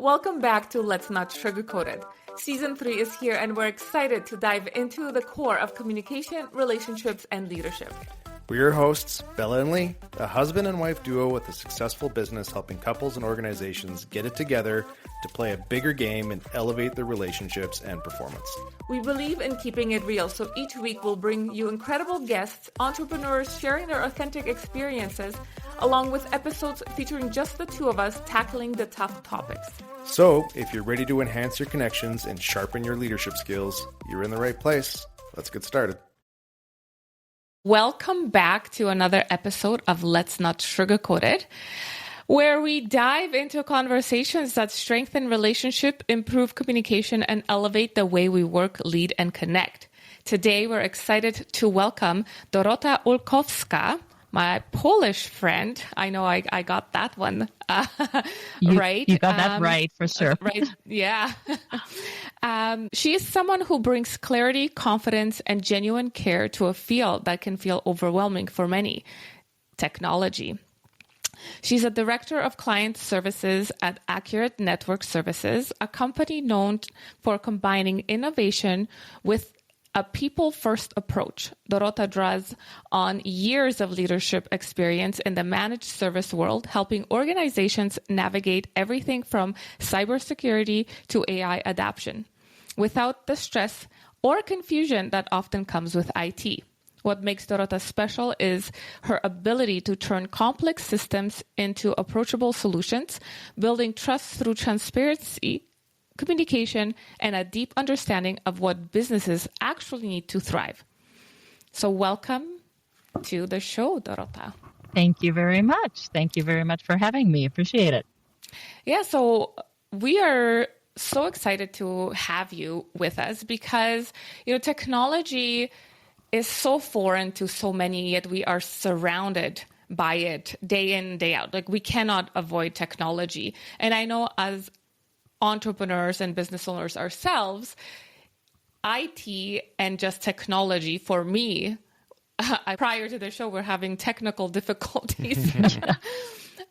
Welcome back to Let's Not Sugarcoat It. Season 3 is here and we're excited to dive into the core of communication, relationships, and leadership. We're your hosts, Bella and Lee, a husband and wife duo with a successful business helping couples and organizations get it together to play a bigger game and elevate their relationships and performance. We believe in keeping it real, so each week we'll bring you incredible guests, entrepreneurs sharing their authentic experiences, along with episodes featuring just the two of us tackling the tough topics. So, if you're ready to enhance your connections and sharpen your leadership skills, you're in the right place. Let's get started. Welcome back to another episode of Let's Not Sugarcoat It, where we dive into conversations that strengthen relationship, improve communication, and elevate the way we work, lead, and connect. Today, we're excited to welcome Dorota Ulkowska, my Polish friend. I know I got that one right. You got that right, for sure. Right, yeah. She is someone who brings clarity, confidence, and genuine care to a field that can feel overwhelming for many, technology. She's a director of client services at Accurate Network Services, a company known for combining innovation with a people-first approach. Dorota draws on years of leadership experience in the managed service world, helping organizations navigate everything from cybersecurity to AI adoption, without the stress or confusion that often comes with IT. What makes Dorota special is her ability to turn complex systems into approachable solutions, building trust through transparency, communication, and a deep understanding of what businesses actually need to thrive. So welcome to the show, Dorota. Thank you very much. Thank you very much for having me. Appreciate it. Yeah, so we are so excited to have you with us because, technology is so foreign to so many, yet we are surrounded by it day in, day out. Like, we cannot avoid technology. And I know as entrepreneurs and business owners ourselves, IT and just technology for me, prior to the show, we're having technical difficulties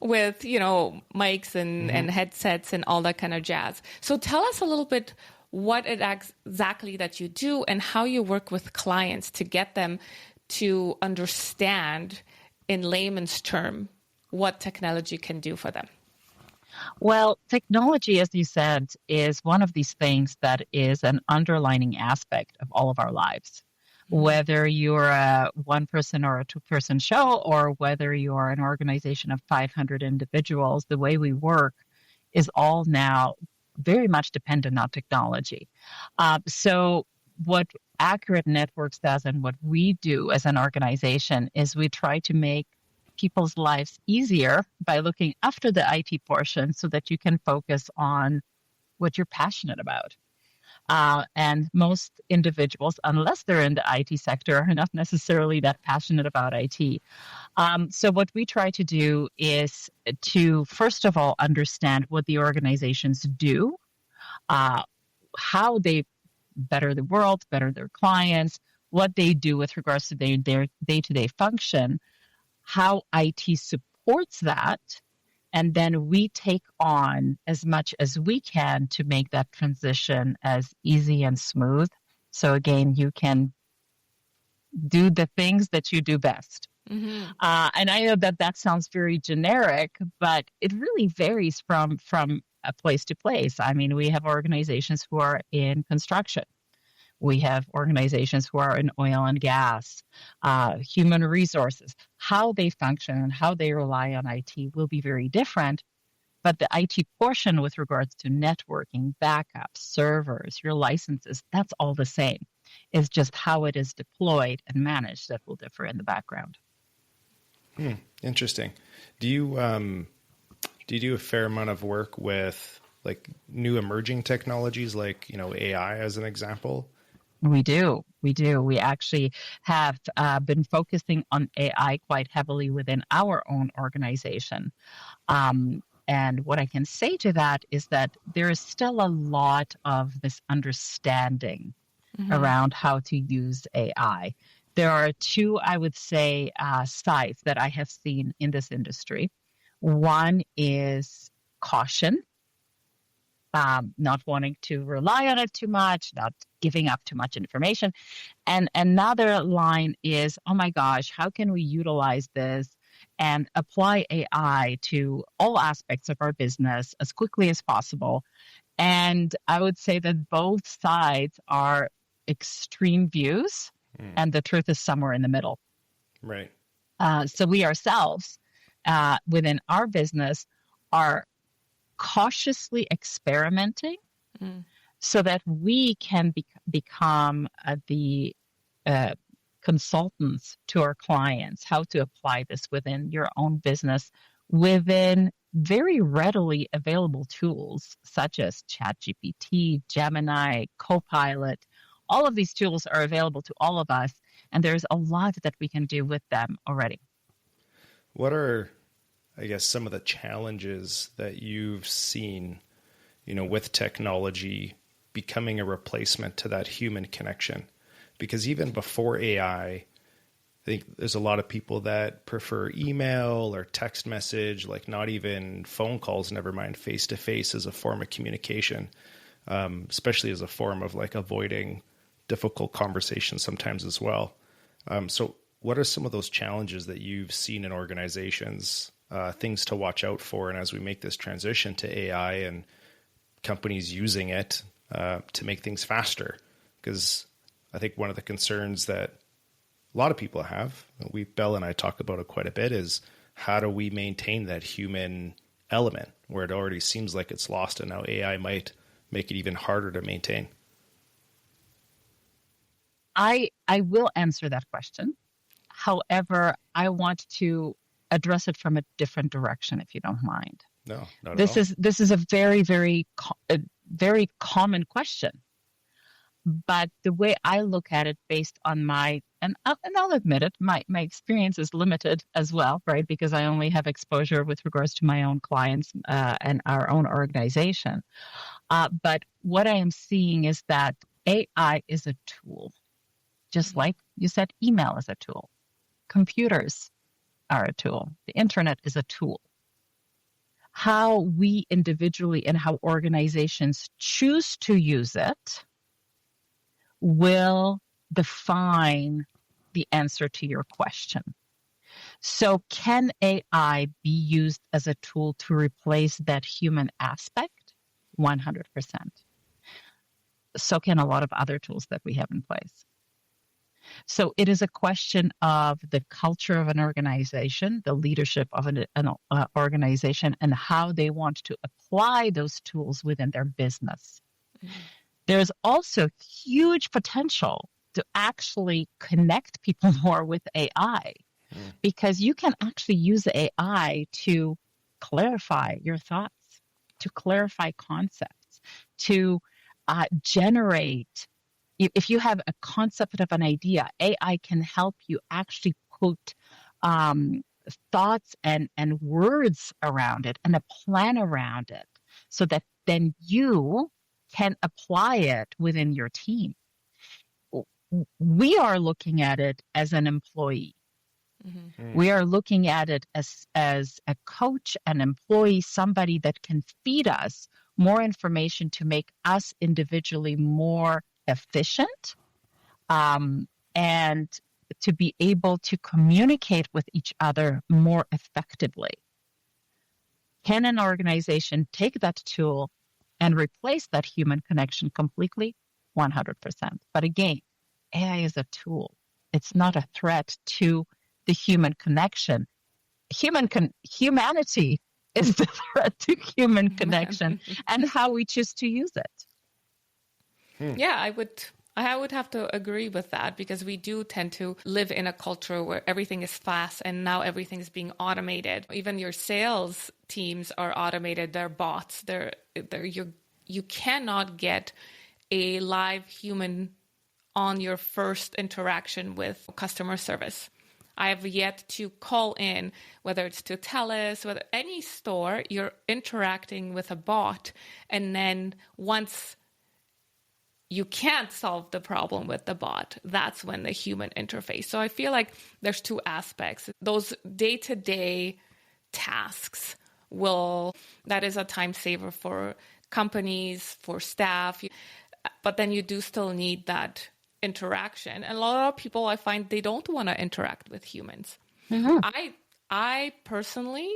with, mics and headsets and all that kind of jazz. So tell us a little bit what it exactly that you do and how you work with clients to get them to understand in layman's term what technology can do for them. Well, technology, as you said, is one of these things that is an underlining aspect of all of our lives. Whether you're a one-person or a two-person show, or whether you're an organization of 500 individuals, the way we work is all now very much dependent on technology. So what Accurate Networks does and what we do as an organization is we try to make people's lives easier by looking after the IT portion so that you can focus on what you're passionate about. And most individuals, unless they're in the IT sector, are not necessarily that passionate about IT. So what we try to do is to, first of all, understand what the organizations do, how they better the world, better their clients, what they do with regards to their day-to-day function, how IT supports that, and then we take on as much as we can to make that transition as easy and smooth. So again, you can do the things that you do best. Mm-hmm. And I know that sounds very generic, but it really varies from a place to place. I mean, we have organizations who are in construction. We have organizations who are in oil and gas, human resources. How they function and how they rely on IT will be very different. But the IT portion with regards to networking, backups, servers, your licenses, that's all the same. It's just how it is deployed and managed that will differ in the background. Interesting. Do you do a fair amount of work with like new emerging technologies like, AI as an example? We do. We actually have been focusing on AI quite heavily within our own organization. And what I can say to that is that there is still a lot of misunderstanding around how to use AI. There are two, I would say, sides that I have seen in this industry. One is caution, not wanting to rely on it too much, not giving up too much information. And another line is, oh my gosh, how can we utilize this and apply AI to all aspects of our business as quickly as possible? And I would say that both sides are extreme views, and the truth is somewhere in the middle. Right. So we ourselves, within our business, are cautiously experimenting so that we can become the consultants to our clients, how to apply this within your own business, within very readily available tools such as ChatGPT, Gemini, Copilot. All of these tools are available to all of us, and there's a lot that we can do with them already. What are, I guess, some of the challenges that you've seen, with technology becoming a replacement to that human connection? Because even before AI, I think there's a lot of people that prefer email or text message, like not even phone calls, never mind face-to-face as a form of communication, especially as a form of like avoiding difficult conversations sometimes as well. So what are some of those challenges that you've seen in organizations, things to watch out for? And as we make this transition to AI and companies using it to make things faster, because I think one of the concerns that a lot of people have, Bella and I talk about it quite a bit, is how do we maintain that human element where it already seems like it's lost, and now AI might make it even harder to maintain? I will answer that question. However, I want to address it from a different direction, if you don't mind. No, not at all. This is a very, very, very common question. But the way I look at it, based on my, and I'll admit it, my experience is limited as well, right? Because I only have exposure with regards to my own clients and our own organization. But what I am seeing is that AI is a tool, just like you said, email is a tool. Computers are a tool. The internet is a tool. How we individually and how organizations choose to use it will define the answer to your question. So can AI be used as a tool to replace that human aspect? 100%. So can a lot of other tools that we have in place. So it is a question of the culture of an organization, the leadership of an organization, and how they want to apply those tools within their business. Mm-hmm. There's also huge potential to actually connect people more with AI, because you can actually use AI to clarify your thoughts, to clarify concepts, to generate. If you have a concept of an idea, AI can help you actually put thoughts and words around it and a plan around it, so that then you can apply it within your team. We are looking at it as an employee. Mm-hmm. We are looking at it as a coach, an employee, somebody that can feed us more information to make us individually more efficient, and to be able to communicate with each other more effectively. Can an organization take that tool and replace that human connection completely? 100%. But again, AI is a tool. It's not a threat to the human connection. Humanity is the threat to human connection and how we choose to use it. Yeah, I would have to agree with that, because we do tend to live in a culture where everything is fast and now everything is being automated. Even your sales teams are automated. They're bots. You cannot get a live human on your first interaction with customer service. I have yet to call in, whether it's to TELUS, whether any store, you're interacting with a bot, and then once you can't solve the problem with the bot, that's when the human interface. So I feel like there's two aspects. Those day-to-day tasks that is a time saver for companies, for staff, but then you do still need that interaction. And a lot of people, I find, they don't want to interact with humans. Mm-hmm. I personally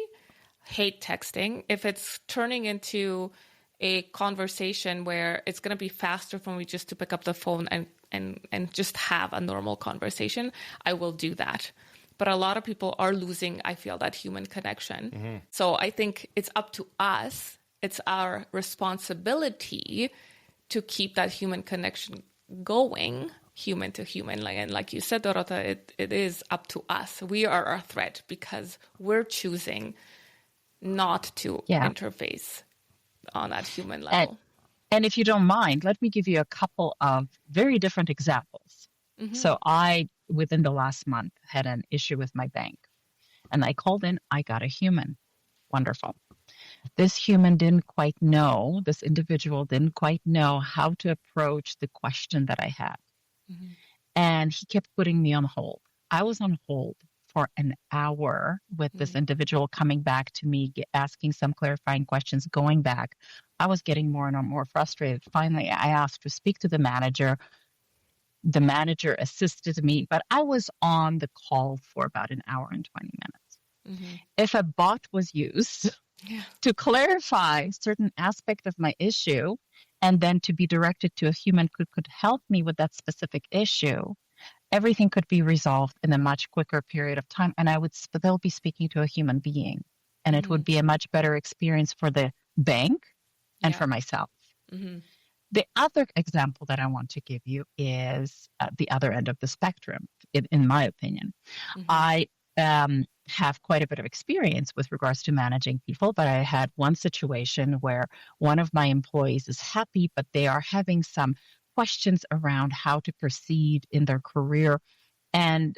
hate texting. If it's turning into a conversation where it's going to be faster for me just to pick up the phone and just have a normal conversation, I will do that. But a lot of people are losing, I feel, that human connection. Mm-hmm. So I think it's up to us. It's our responsibility to keep that human connection going, human to human. And like you said, Dorota, it is up to us. We are our threat because we're choosing not to interface on that human level. And if you don't mind, let me give you a couple of very different examples. Mm-hmm. So I, within the last month, had an issue with my bank. And I called in, I got a human. Wonderful. This human this individual didn't quite know how to approach the question that I had. Mm-hmm. And he kept putting me on hold. I was on hold for an hour with this individual coming back to me, asking some clarifying questions, going back. I was getting more and more frustrated. Finally, I asked to speak to the manager. The manager assisted me, but I was on the call for about an hour and 20 minutes. Mm-hmm. If a bot was used to clarify certain aspect of my issue and then to be directed to a human who could help me with that specific issue, everything could be resolved in a much quicker period of time. And I would still be speaking to a human being. And it would be a much better experience for the bank and for myself. Mm-hmm. The other example that I want to give you is the other end of the spectrum, in my opinion. Mm-hmm. I have quite a bit of experience with regards to managing people, but I had one situation where one of my employees is happy, but they are having some questions around how to proceed in their career. And,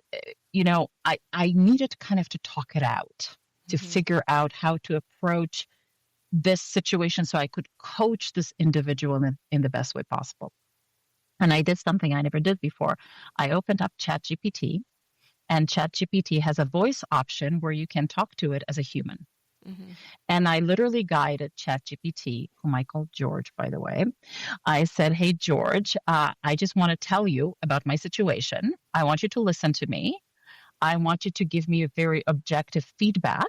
I needed kind of to talk it out, to figure out how to approach this situation so I could coach this individual in the best way possible. And I did something I never did before. I opened up ChatGPT, and ChatGPT has a voice option where you can talk to it as a human. Mm-hmm. And I literally guided ChatGPT, whom I called George, by the way. I said, hey, George, I just want to tell you about my situation. I want you to listen to me. I want you to give me a very objective feedback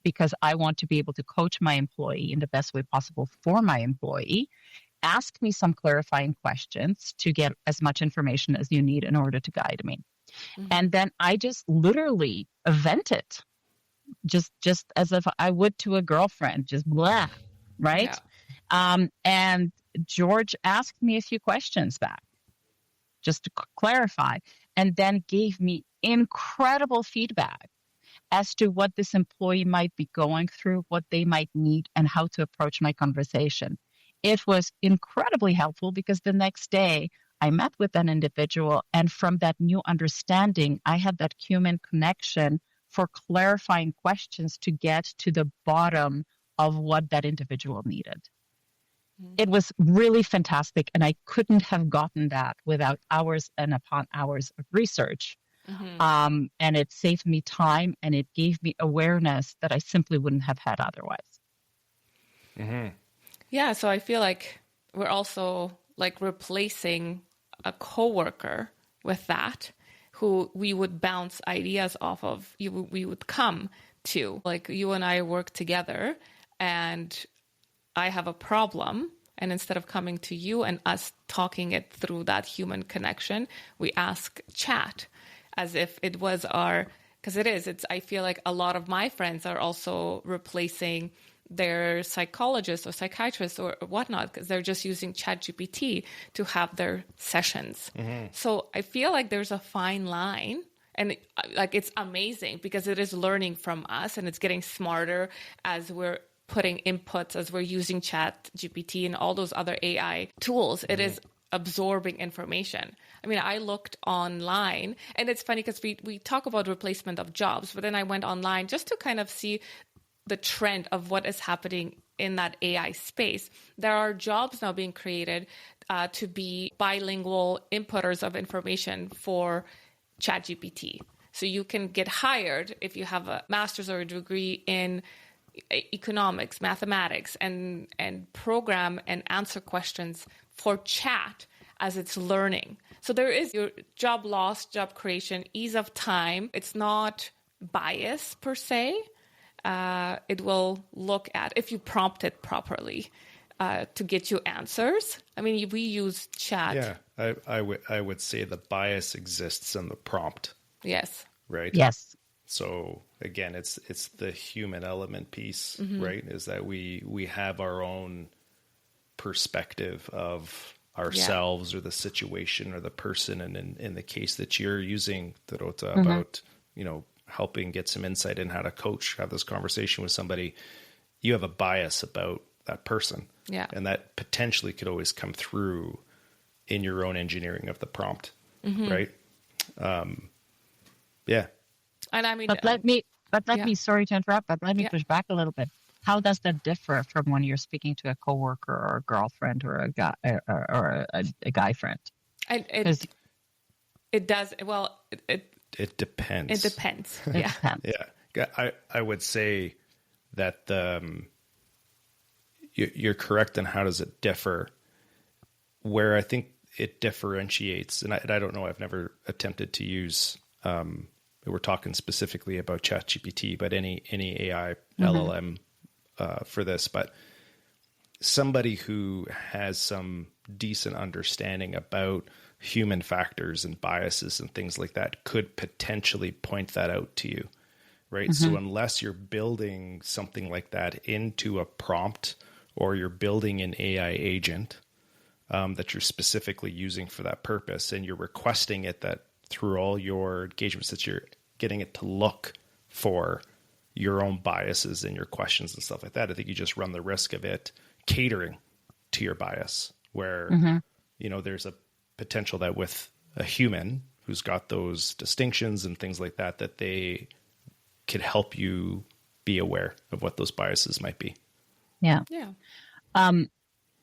because I want to be able to coach my employee in the best way possible for my employee. Ask me some clarifying questions to get as much information as you need in order to guide me. Mm-hmm. And then I just literally vented, just as if I would to a girlfriend, just blah, right? Yeah. And George asked me a few questions back just to clarify, and then gave me incredible feedback as to what this employee might be going through, what they might need, and how to approach my conversation. It was incredibly helpful because the next day I met with an individual, and from that new understanding, I had that human connection for clarifying questions to get to the bottom of what that individual needed. Mm-hmm. It was really fantastic, and I couldn't have gotten that without hours and upon hours of research. Mm-hmm. And it saved me time, and it gave me awareness that I simply wouldn't have had otherwise. Mm-hmm. Yeah, so I feel like we're also like replacing a coworker with that, who we would bounce ideas off of. We would come to, like, you and I work together, and I have a problem. And instead of coming to you and us talking it through that human connection, we ask chat as if it was because I feel like a lot of my friends are also replacing their psychologists or psychiatrists or whatnot, because they're just using ChatGPT to have their sessions. Mm-hmm. So I feel like there's a fine line, and it's amazing because it is learning from us, and it's getting smarter as we're putting inputs, as we're using ChatGPT and all those other AI tools. Mm-hmm. It is absorbing information. I mean, I looked online, and it's funny because we talk about replacement of jobs, but then I went online just to kind of see the trend of what is happening in that AI space. There are jobs now being created to be bilingual inputters of information for ChatGPT. So you can get hired if you have a master's or a degree in economics, mathematics, and program and answer questions for chat as it's learning. So there is your job loss, job creation, ease of time. It's not bias per se. It will look at, if you prompt it properly, to get you answers. I mean, we use chat. Yeah, I would say the bias exists in the prompt. Yes. Right? Yes. So again, it's the human element piece, right? Is that we have our own perspective of ourselves or the situation or the person. And in the case that you're using, Dorota, about, helping get some insight in how to coach, have this conversation with somebody, you have a bias about that person. Yeah. And that potentially could always come through in your own engineering of the prompt, right? Yeah. And I mean, But let me, sorry to interrupt, but let me push back a little bit. How does that differ from when you're speaking to a coworker or a girlfriend or a guy or a guy friend? It does. Well, it depends. It depends. It depends. Yeah. I would say that you're correct on how does it differ. Where I think it differentiates, and I don't know, I've never attempted to use, we're talking specifically about ChatGPT, but any AI LLM for this, but somebody who has some decent understanding about human factors and biases and things like that could potentially point that out to you, right? So unless you're building something like that into a prompt or you're building an AI agent that you're specifically using for that purpose, and you're requesting it that through all your engagements that you're getting it to look for your own biases in your questions and stuff like that, I think you just run the risk of it catering to your bias, where, there's a potential that with a human who's got those distinctions and things like that, that they could help you be aware of what those biases might be. Yeah. Yeah.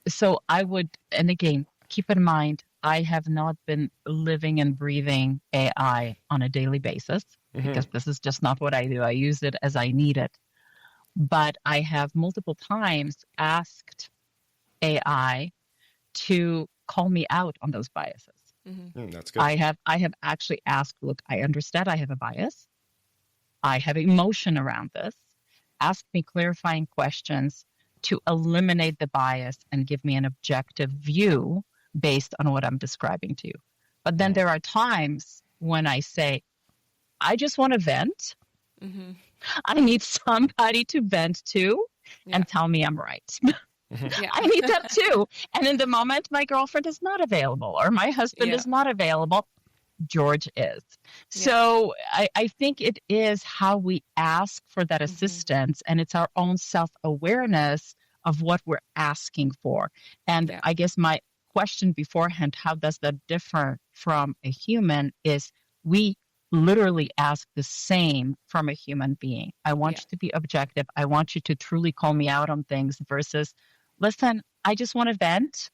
So I would, and again, keep in mind, I have not been living and breathing AI on a daily basis because this is just not what I do. I use it as I need it. But I have multiple times asked AI to call me out on those biases. That's good. I have actually asked, look, I understand I have a bias. I have emotion around this. Ask me clarifying questions to eliminate the bias and give me an objective view based on what I'm describing to you. But then there are times when I say, I just want to vent. I need somebody to vent to and tell me I'm right. I need that too. And in the moment, my girlfriend is not available or my husband is not available, George is. So I think it is how we ask for that assistance, and it's our own self-awareness of what we're asking for. And I guess my question beforehand, how does that differ from a human, is we literally ask the same from a human being. I want you to be objective. I want you to truly call me out on things versus, listen, I just want to vent.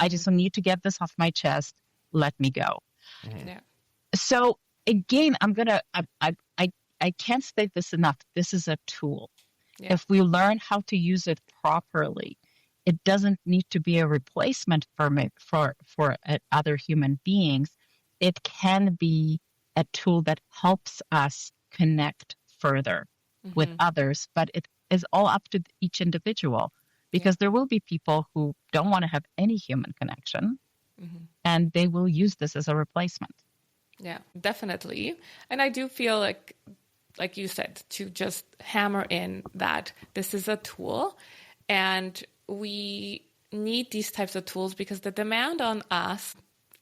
I just need to get this off my chest. Let me go. So again, I can't state this enough. This is a tool. If we learn how to use it properly, it doesn't need to be a replacement for other human beings. It can be a tool that helps us connect further with others, but it is all up to each individual, because there will be people who don't want to have any human connection, and they will use this as a replacement. Yeah, definitely. And I do feel like you said, to just hammer in that this is a tool, and we need these types of tools because the demand on us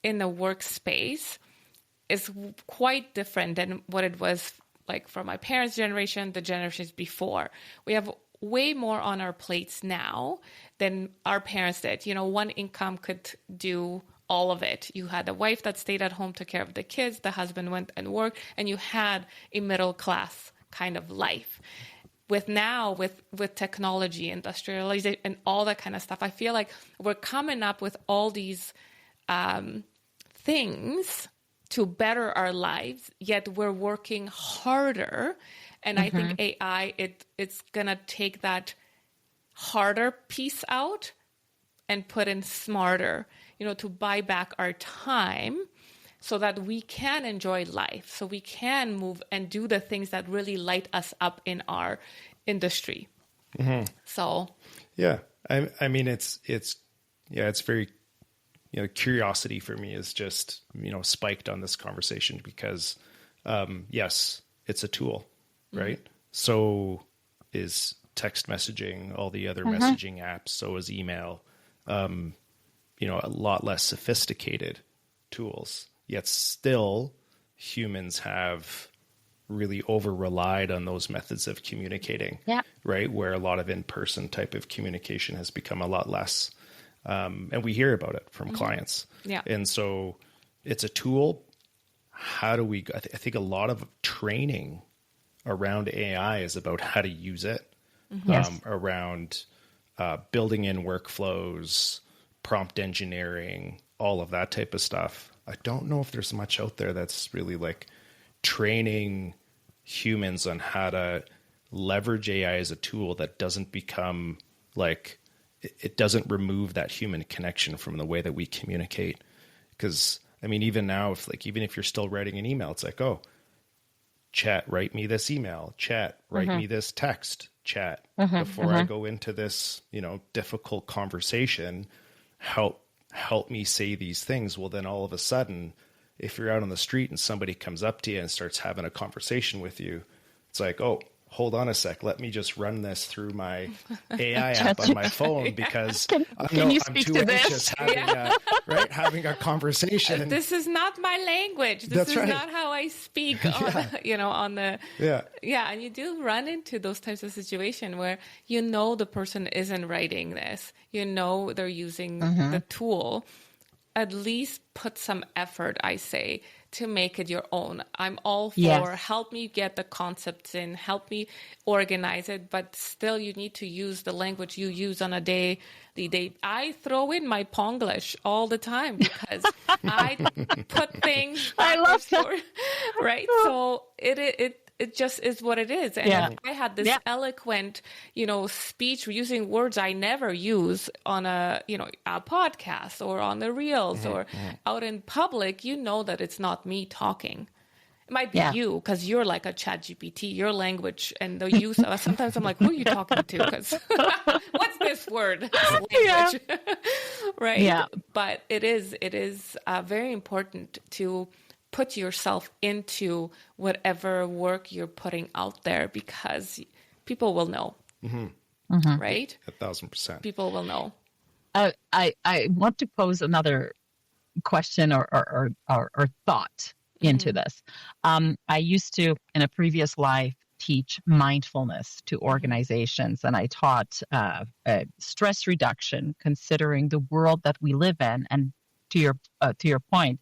in the workspace is quite different than what it was like for my parents' generation, the generations before. We have way more on our plates now than our parents did. One income could do all of it. You had a wife that stayed at home, took care of the kids, the husband went and worked, and you had a middle class kind of life. With technology, industrialization, and all that kind of stuff, I feel like we're coming up with all these things to better our lives, yet we're working harder And I think AI, it's going to take that harder piece out and put in smarter, to buy back our time so that we can enjoy life, so we can move and do the things that really light us up in our industry. So, yeah, I mean, it's very, curiosity for me is just, spiked on this conversation because, yes, it's a tool, right? So is text messaging, all the other messaging apps, so is email, a lot less sophisticated tools, yet still humans have really over relied on those methods of communicating, right? Where a lot of in-person type of communication has become a lot less. And we hear about it from clients. Yeah. And so it's a tool. How do we, I think a lot of training around AI is about how to use it, around building in workflows, prompt engineering, all of that type of stuff. I don't know if there's much out there that's really like training humans on how to leverage AI as a tool that doesn't become like, it doesn't remove that human connection from the way that we communicate. Because I mean, even now, even if you're still writing an email, it's like, oh, chat, write me this email, chat, write me this text, chat, before I go into this, difficult conversation, help me say these things. Well, then all of a sudden, if you're out on the street and somebody comes up to you and starts having a conversation with you, it's like, oh, hold on a sec. Let me just run this through my AI app on my phone because I'm too anxious having a conversation. This is not my language. This is not how I speak on the. And you do run into those types of situations where the person isn't writing this. They're using the tool. At least put some effort, I say, to make it your own. I'm all for help me get the concepts in, help me organize it, but still you need to use the language you use on a daily day. I throw in my Ponglish all the time because I put things. I love that. Right? So it just is what it is. And if I had this eloquent, speech using words I never use on a podcast or on the reels or out in public, that it's not me talking. It might be you because you're like a chat GPT, your language and the use of sometimes I'm like, who are you talking to? Because what's this word? Language. Right. Yeah. But it is very important to put yourself into whatever work you're putting out there because people will know, right? 1,000%. People will know. I want to pose another question or thought into this. I used to, in a previous life, teach mindfulness to organizations, and I taught stress reduction, considering the world that we live in. And to your point,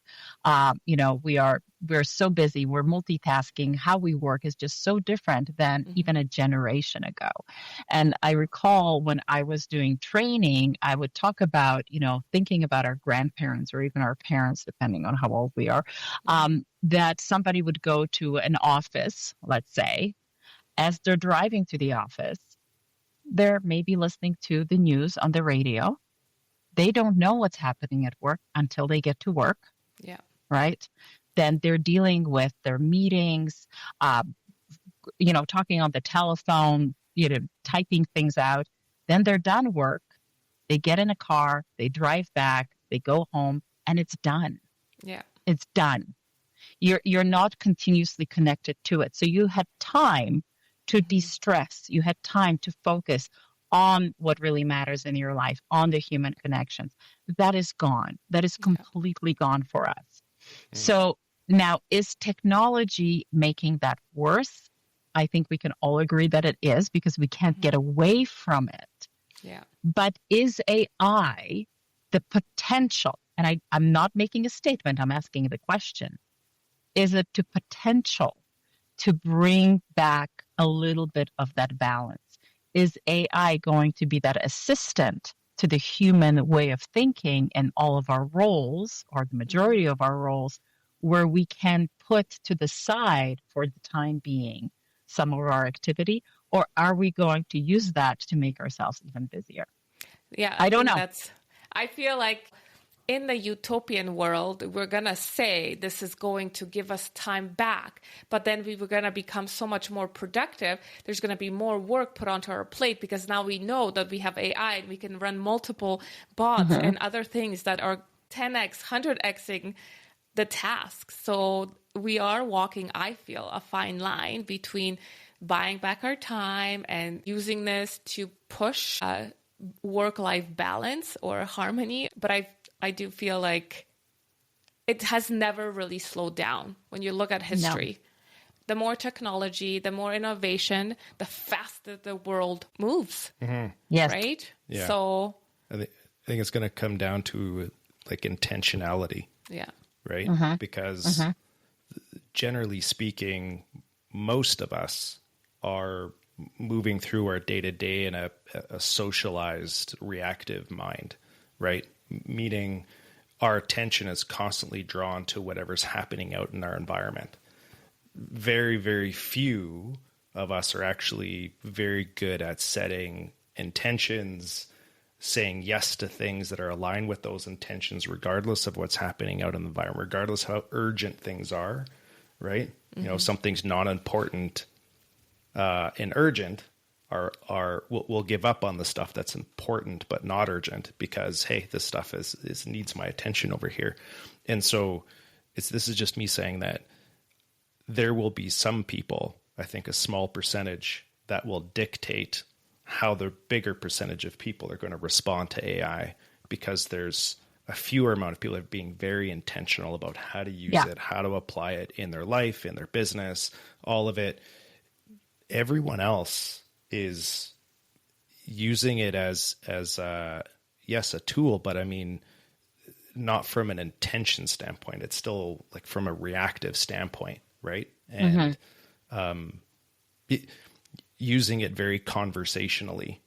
we're so busy, we're multitasking. How we work is just so different than even a generation ago. And I recall when I was doing training, I would talk about, thinking about our grandparents or even our parents, depending on how old we are, that somebody would go to an office, let's say, as they're driving to the office, they're maybe listening to the news on the radio. They don't know what's happening at work until they get to work. Yeah. Right? Then they're dealing with their meetings, talking on the telephone, typing things out. Then they're done work. They get in a car, they drive back, they go home, and it's done. Yeah. It's done. You're not continuously connected to it. So you had time to de-stress. You had time to focus on what really matters in your life, on the human connections. That is gone. That is completely gone for us. So now, is technology making that worse? I think we can all agree that it is because we can't get away from it. Yeah. But is AI the potential, and I'm not making a statement, I'm asking the question, is it the potential to bring back a little bit of that balance? Is AI going to be that assistant to the human way of thinking in all of our roles, or the majority of our roles, where we can put to the side for the time being some of our activity, or are we going to use that to make ourselves even busier? Yeah, I don't know. I feel like in the utopian world, we're going to say this is going to give us time back, but then we were going to become so much more productive. There's going to be more work put onto our plate because now we know that we have AI and we can run multiple bots and other things that are 10x, 100xing the tasks. So we are walking, I feel, a fine line between buying back our time and using this to push work-life balance or harmony. But I do feel like it has never really slowed down. When you look at history, the more technology, the more innovation, the faster the world moves. Yes. Right? Yeah. So I think it's going to come down to like intentionality. Yeah. Right? Because generally speaking, most of us are moving through our day-to-day in a socialized, reactive mind, right? Meaning our attention is constantly drawn to whatever's happening out in our environment. Very, very few of us are actually very good at setting intentions, saying yes to things that are aligned with those intentions, regardless of what's happening out in the environment, regardless how urgent things are, right? You know, something's not important and urgent, we'll give up on the stuff that's important but not urgent because, hey, this stuff is needs my attention over here. And so this is just me saying that there will be some people, I think a small percentage, that will dictate how the bigger percentage of people are going to respond to AI, because there's a fewer amount of people that are being very intentional about how to use it, how to apply it in their life, in their business, all of it. Everyone else is using it as yes, a tool, but I mean, not from an intention standpoint. It's still like from a reactive standpoint, right? And using it very conversationally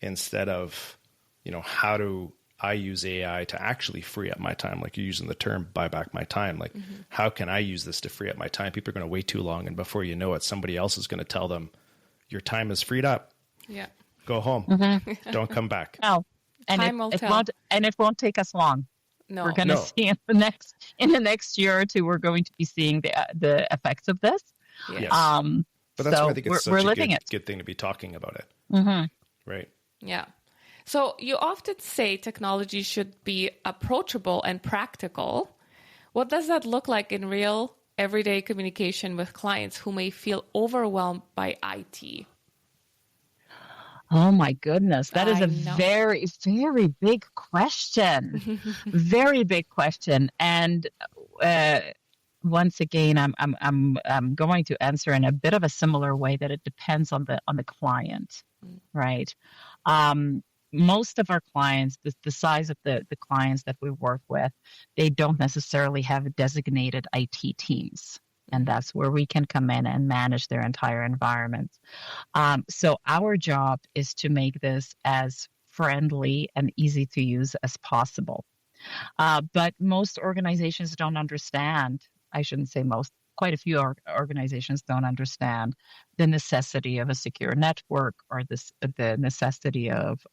instead of, you know, how do I use AI to actually free up my time? Like you're using the term buy back my time. Like, how can I use this to free up my time? People are going to wait too long. And before you know it, somebody else is going to tell them your time is freed up. Yeah. Go home. Don't come back. No. And it won't take us long. No. We're going to see in the next year or two, we're going to be seeing the effects of this. Yes. But that's why I think it's such a good thing to be talking about it. Right. Yeah. So you often say technology should be approachable and practical. What does that look like in real, everyday communication with clients who may feel overwhelmed by IT? Oh my goodness, that is a very, very big question. Very big question. And once again, I'm going to answer in a bit of a similar way, that it depends on the client, right? Most of our clients, the size of the clients that we work with, they don't necessarily have designated IT teams. And that's where we can come in and manage their entire environment. So our job is to make this as friendly and easy to use as possible. But most organizations don't understand. I shouldn't say most. Quite a few organizations don't understand the necessity of a secure network, or the necessity of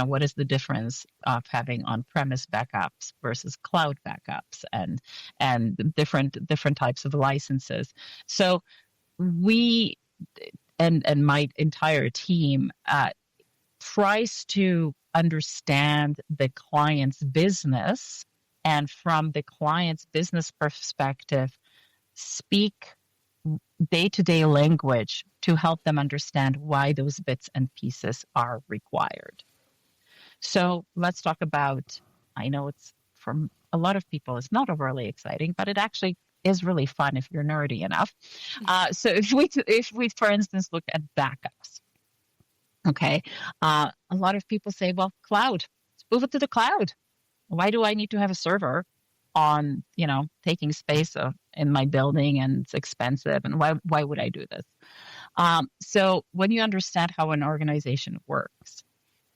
what is the difference of having on-premise backups versus cloud backups, and different types of licenses. So we and my entire team tries to understand the client's business, and from the client's business perspective, speak day-to-day language to help them understand why those bits and pieces are required. So let's talk about, I know it's, for a lot of people, it's not overly exciting, but it actually is really fun if you're nerdy enough. So if we, for instance, look at backups, okay, a lot of people say, well, cloud, let's move it to the cloud. Why do I need to have a server on, taking space in my building, and it's expensive, and why would I do this? So when you understand how an organization works,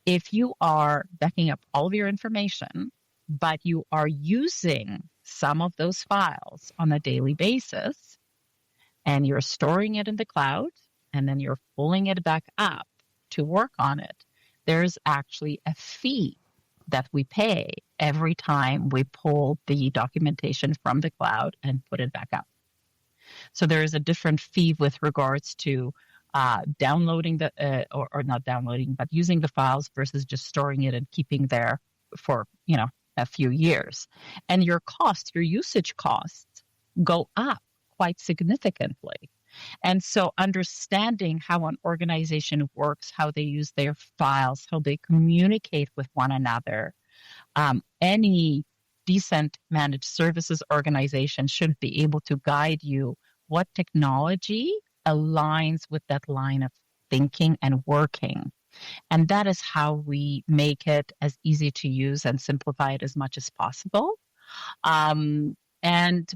if you are backing up all of your information, but you are using some of those files on a daily basis, and you're storing it in the cloud, and then you're pulling it back up to work on it, there's actually a fee that we pay every time we pull the documentation from the cloud and put it back up. So there is a different fee with regards to downloading or not downloading, but using the files versus just storing it and keeping there for, a few years. And your usage costs go up quite significantly. And so understanding how an organization works, how they use their files, how they communicate with one another, any decent managed services organization should be able to guide you what technology aligns with that line of thinking and working. And that is how we make it as easy to use and simplify it as much as possible. And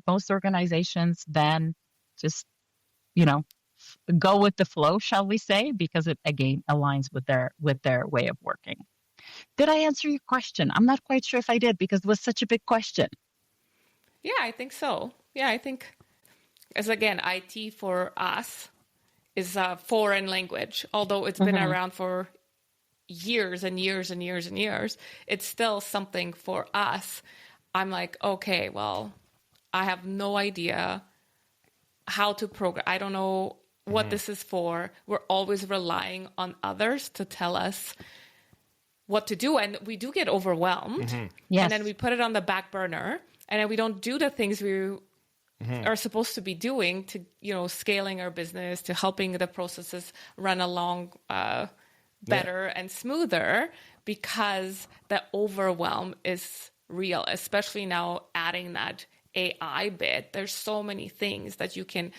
most organizations then just, go with the flow, shall we say, because it again aligns with their way of working. Did I answer your question? I'm not quite sure if I did because it was such a big question. Yeah, I think so. Yeah, I think as again, IT for us is a foreign language, although it's been around for years and years and years and years. It's still something for us. I'm like, okay, well, I have no idea how to program. I don't know what this is for. We're always relying on others to tell us what to do. And we do get overwhelmed. Yes. And then we put it on the back burner. And then we don't do the things we are supposed to be doing to, scaling our business, to helping the processes run along better and smoother, because the overwhelm is real, especially now adding that AI bit. There's so many things that you can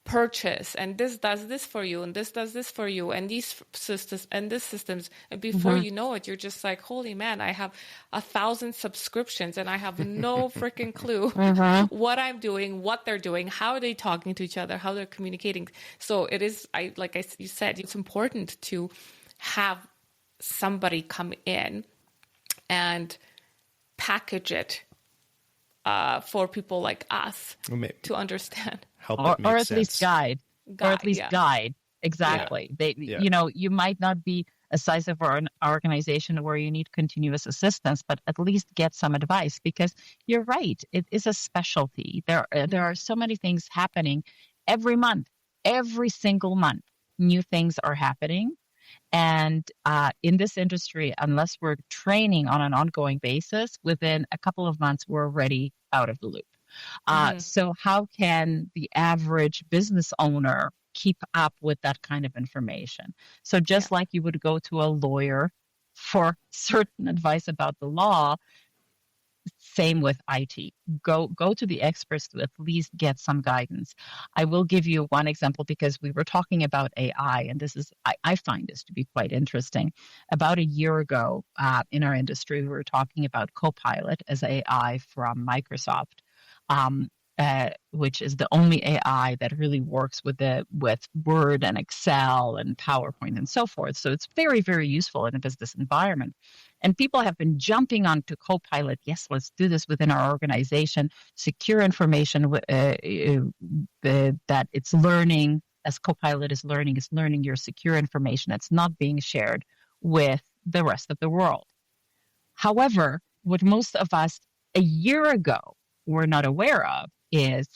purchase, and this does this for you, and this does this for you, and these systems and this systems. And before you know it, you're just like, holy man, I have 1,000 subscriptions and I have no freaking clue what I'm doing, what they're doing, how are they talking to each other, how they're communicating. So it is, you said, it's important to have somebody come in and package it for people like us to understand. Or at least guide. Exactly. Yeah. You might not be a size of an organization where you need continuous assistance, but at least get some advice, because you're right. It is a specialty. There are so many things happening every month, every single month. New things are happening. And in this industry, unless we're training on an ongoing basis, within a couple of months, we're already out of the loop. So how can the average business owner keep up with that kind of information? So just like you would go to a lawyer for certain advice about the law, same with IT. Go to the experts to at least get some guidance. I will give you one example, because we were talking about AI, and I find this to be quite interesting. About a year ago, in our industry, we were talking about Copilot as AI from Microsoft, which is the only AI that really works with Word and Excel and PowerPoint and so forth. So it's very, very useful in a business environment. And people have been jumping onto Copilot. Yes, let's do this within our organization. Secure information that it's learning, as Copilot is learning your secure information. It's not being shared with the rest of the world. However, what most of us a year ago were not aware of is,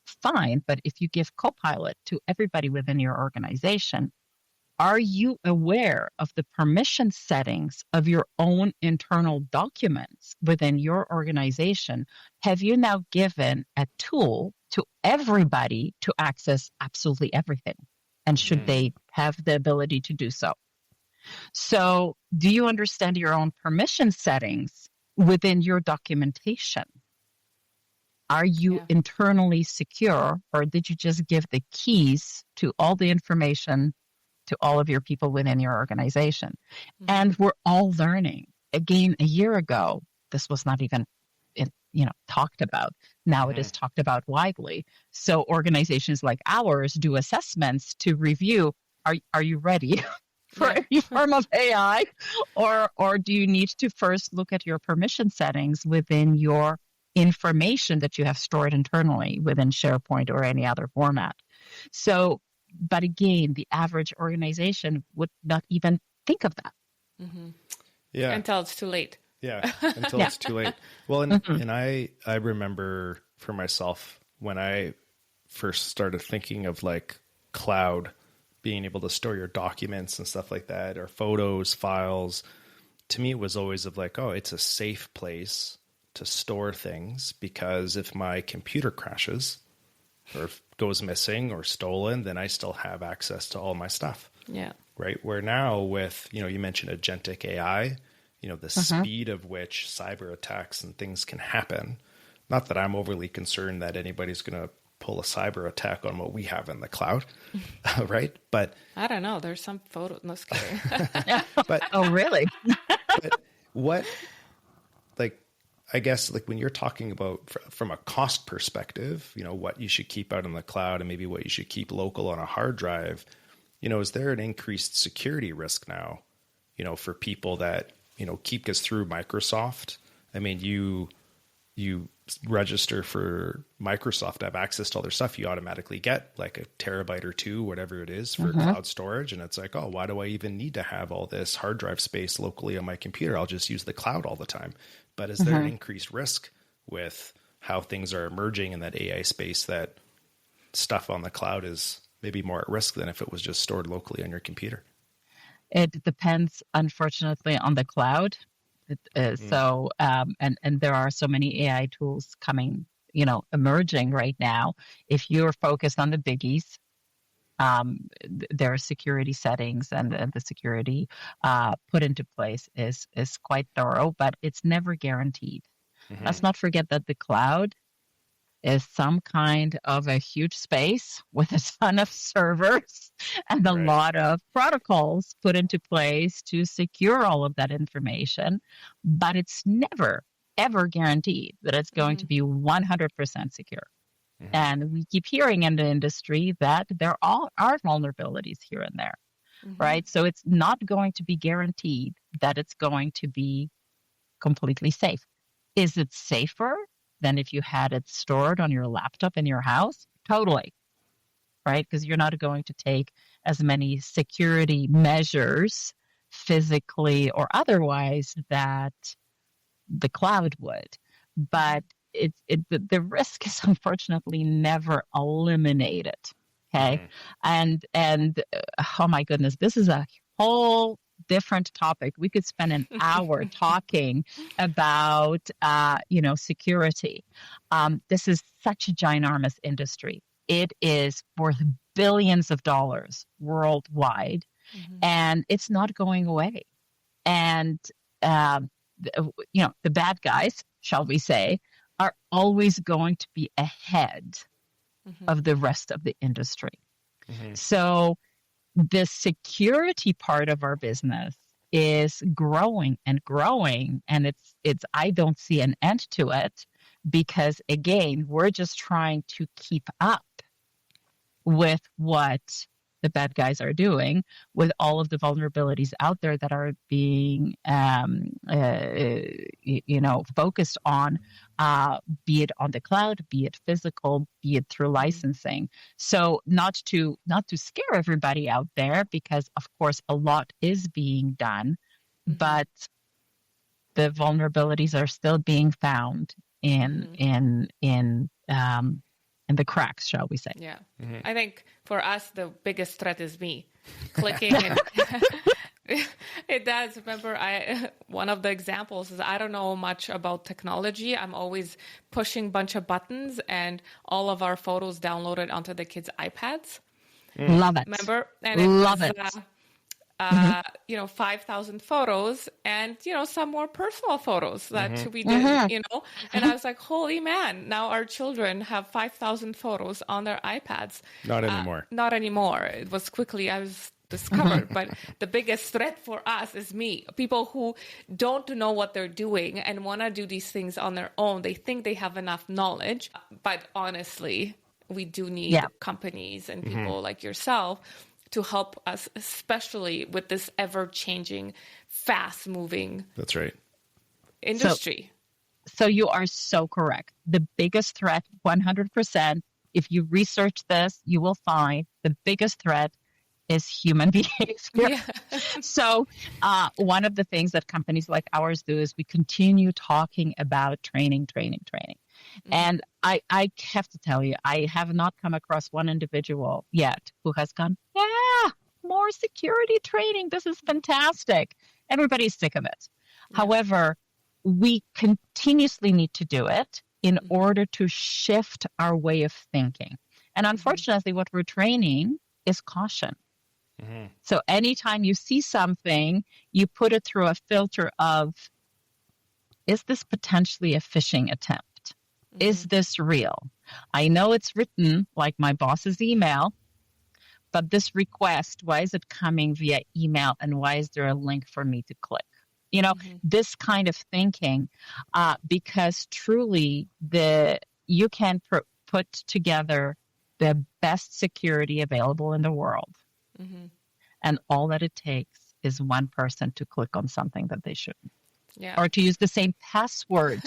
fine, but if you give Copilot to everybody within your organization, are you aware of the permission settings of your own internal documents within your organization? Have you now given a tool to everybody to access absolutely everything? And should they have the ability to do so? So, do you understand your own permission settings within your documentation? Are you internally secure, or did you just give the keys to all the information to all of your people within your organization? And we're all learning. Again, a year ago, this was not even talked about. Now it is talked about widely. So organizations like ours do assessments to review, are you ready for any form of AI? Or do you need to first look at your permission settings within your information that you have stored internally within SharePoint or any other format? So, but again, the average organization would not even think of that. Yeah. Until it's too late. Yeah. Until it's too late. Well, and I remember for myself when I first started thinking of like cloud, being able to store your documents and stuff like that, or photos, files, to me, it was always of like, oh, it's a safe place to store things, because if my computer crashes or goes missing or stolen, then I still have access to all my stuff. Yeah. Right. Where now with, you mentioned agentic AI, the speed of which cyber attacks and things can happen. Not that I'm overly concerned that anybody's going to pull a cyber attack on what we have in the cloud. Right. But I don't know. There's some photo. No, scary. But oh, really? But what, like, I guess, like when you're talking about from a cost perspective, what you should keep out in the cloud and maybe what you should keep local on a hard drive, is there an increased security risk now, for people that, keep us through Microsoft? I mean, you register for Microsoft, have access to all their stuff, you automatically get like a terabyte or two, whatever it is, for cloud storage. And it's like, oh, why do I even need to have all this hard drive space locally on my computer? I'll just use the cloud all the time. But is there an increased risk with how things are emerging in that AI space, that stuff on the cloud is maybe more at risk than if it was just stored locally on your computer? It depends, unfortunately, on the cloud. So, and there are so many AI tools coming, emerging right now. If you're focused on the biggies, there are security settings, and the security put into place is quite thorough, but it's never guaranteed. Let's not forget that the cloud is some kind of a huge space with a ton of servers and a lot of protocols put into place to secure all of that information. But it's never, ever guaranteed that it's going to be 100% secure. And we keep hearing in the industry that there are vulnerabilities here and there, right? So it's not going to be guaranteed that it's going to be completely safe. Is it safer than if you had it stored on your laptop in your house? Totally, right? Because you're not going to take as many security measures, physically or otherwise, that the cloud would. But the risk is unfortunately never eliminated. Okay. And oh my goodness, this is a whole different topic. We could spend an hour talking about, security. This is such a ginormous industry. It is worth billions of dollars worldwide, and it's not going away. And, the bad guys, shall we say, are always going to be ahead of the rest of the industry. So the security part of our business is growing and growing, and it's I don't see an end to it, because again, we're just trying to keep up with what the bad guys are doing, with all of the vulnerabilities out there that are being focused on, be it on the cloud, be it physical, be it through licensing. So not to scare everybody out there, because of course a lot is being done, but the vulnerabilities are still being found in the cracks, shall we say. Yeah. I think for us, the biggest threat is me clicking. And it does. Remember, one of the examples is I don't know much about technology. I'm always pushing a bunch of buttons and all of our photos downloaded onto the kids' iPads. Love it. Remember? And Love it. 5,000 photos and, some more personal photos that we did, and I was like, holy man, now our children have 5,000 photos on their iPads. Not anymore. Not anymore. It was quickly, I was discovered, but the biggest threat for us is me. People who don't know what they're doing and want to do these things on their own. They think they have enough knowledge, but honestly, we do need companies and people like yourself to help us, especially with this ever-changing, fast-moving industry. So you are so correct. The biggest threat, 100%, if you research this, you will find the biggest threat is human behavior. Yeah. So one of the things that companies like ours do is we continue talking about training. And I have to tell you, I have not come across one individual yet who has gone, yeah, more security training. This is fantastic. Everybody's sick of it. Yeah. However, we continuously need to do it in order to shift our way of thinking. And unfortunately, what we're training is caution. So anytime you see something, you put it through a filter of, is this potentially a phishing attempt? Is this real? I know it's written like my boss's email, but this request, why is it coming via email, and why is there a link for me to click? You know, this kind of thinking, because truly you can put together the best security available in the world. And all that it takes is one person to click on something that they shouldn't. Yeah. Or to use the same password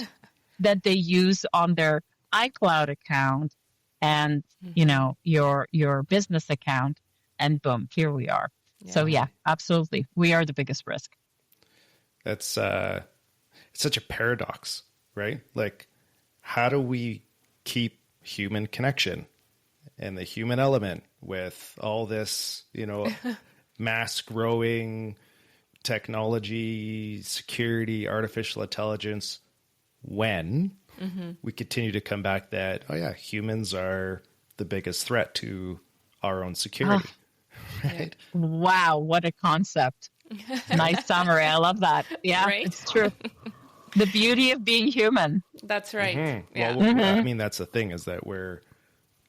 that they use on their iCloud account and, you know, your business account, and boom, here we are. Yeah. So yeah, absolutely. We are the biggest risk. That's it's such a paradox, right? Like, how do we keep human connection and the human element with all this, you know, mass growing technology, security, artificial intelligence, when we continue to come back that, oh yeah, humans are the biggest threat to our own security. Right? Wow, what a concept. Nice summary. I love that. Yeah, right? It's true. The beauty of being human. That's right. Yeah. Well, I mean, that's the thing, is that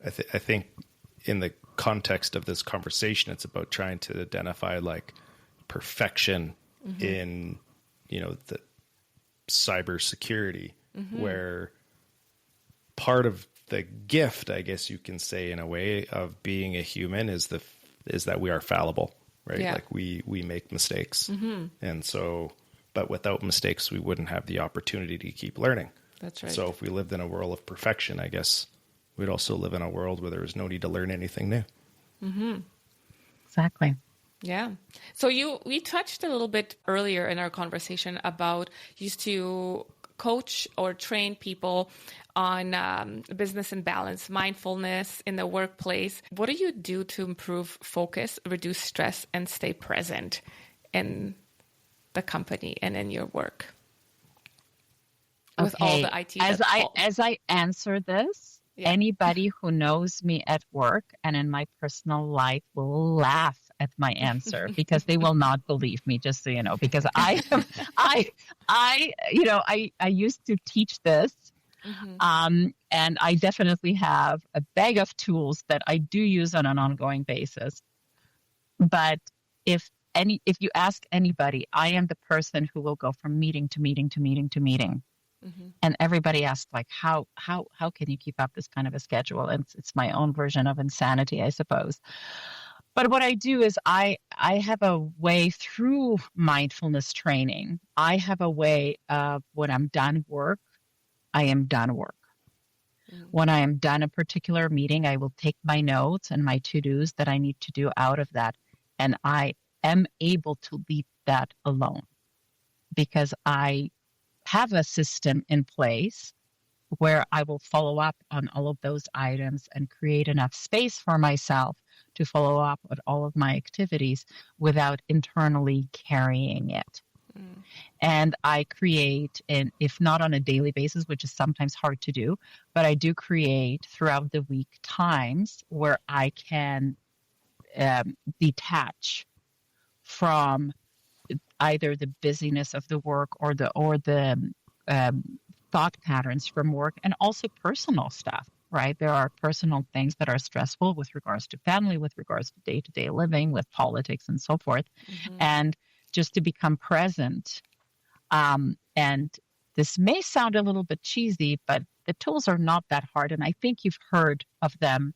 I think in the context of this conversation, it's about trying to identify like perfection in, you know, the cybersecurity, where part of the gift, I guess you can say, in a way, of being a human is that we are fallible, right? Yeah. Like we make mistakes. And so, but without mistakes, we wouldn't have the opportunity to keep learning. That's right. So if we lived in a world of perfection, I guess we'd also live in a world where there was no need to learn anything new. Exactly. Yeah. So we touched a little bit earlier in our conversation about used to coach or train people on business and balance, mindfulness in the workplace. What do you do to improve focus, reduce stress, and stay present in the company and in your work? With all the IT. As I answer this, anybody who knows me at work and in my personal life will laugh at my answer because they will not believe me, just so you know, because I used to teach this. And I definitely have a bag of tools that I do use on an ongoing basis. But if you ask anybody, I am the person who will go from meeting to meeting to meeting to meeting. And everybody asks, like, how can you keep up this kind of a schedule? And it's my own version of insanity, I suppose. But what I do is I have a way through mindfulness training. I have a way of, when I'm done work, I am done work. When I am done a particular meeting, I will take my notes and my to-dos that I need to do out of that. And I am able to leave that alone because I have a system in place where I will follow up on all of those items and create enough space for myself to follow up on all of my activities without internally carrying it. And I create, and if not on a daily basis, which is sometimes hard to do, but I do create throughout the week times where I can detach from either the busyness of the work or the thought patterns from work, and also personal stuff, right? There are personal things that are stressful with regards to family, with regards to day-to-day living, with politics and so forth. And just to become present. And this may sound a little bit cheesy, but the tools are not that hard. And I think you've heard of them.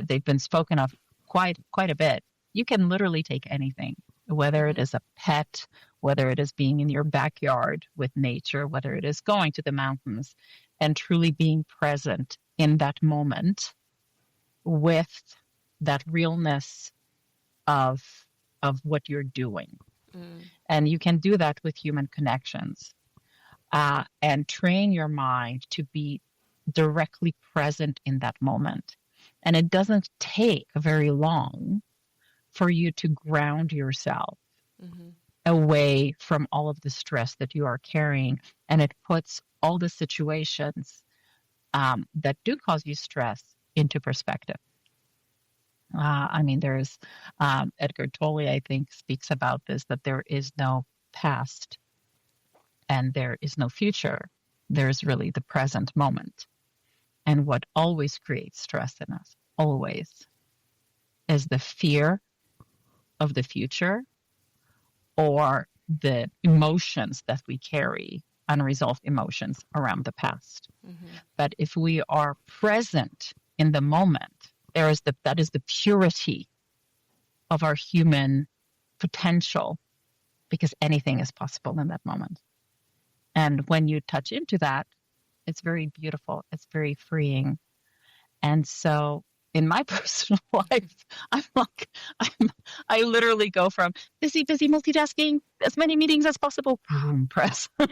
They've been spoken of quite a bit. You can literally take anything, whether it is a pet, whether it is being in your backyard with nature, whether it is going to the mountains and truly being present in that moment with that realness of what you're doing. And you can do that with human connections, and train your mind to be directly present in that moment. And it doesn't take very long for you to ground yourself away from all of the stress that you are carrying. And it puts all the situations that do cause you stress into perspective. I mean, there's Edgar Tolle, I think, speaks about this, that there is no past and there is no future. There's really the present moment. And what always creates stress in us, always, is the fear of the future or the emotions that we carry, unresolved emotions around the past. But if we are present in the moment, that is the purity of our human potential, because anything is possible in that moment. And when you touch into that, it's very beautiful. It's very freeing. And so in my personal life, I literally go from busy multitasking, as many meetings as possible, boom, present.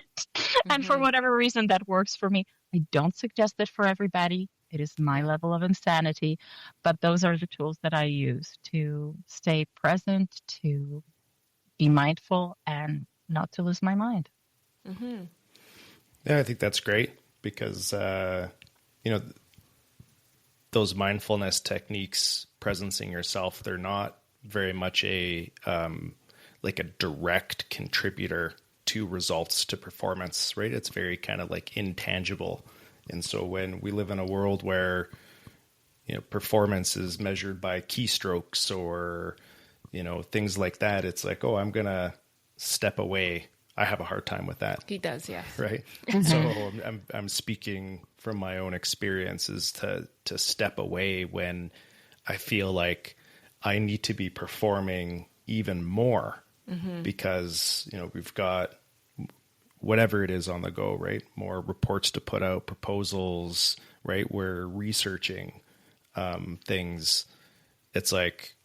And for whatever reason that works for me. I don't suggest it for everybody. It is my level of insanity, but those are the tools that I use to stay present, to be mindful, and not to lose my mind. Yeah, I think that's great because, those mindfulness techniques, presencing yourself, they're not very much like a direct contributor to results, to performance, right? It's very kind of like intangible. And so when we live in a world where, performance is measured by keystrokes or, things like that, it's like, oh, I'm going to step away. I have a hard time with that. He does, yeah. Right. So I'm speaking from my own experiences to step away when I feel like I need to be performing even more because, we've got whatever it is on the go, right? More reports to put out, proposals, right? We're researching things. It's like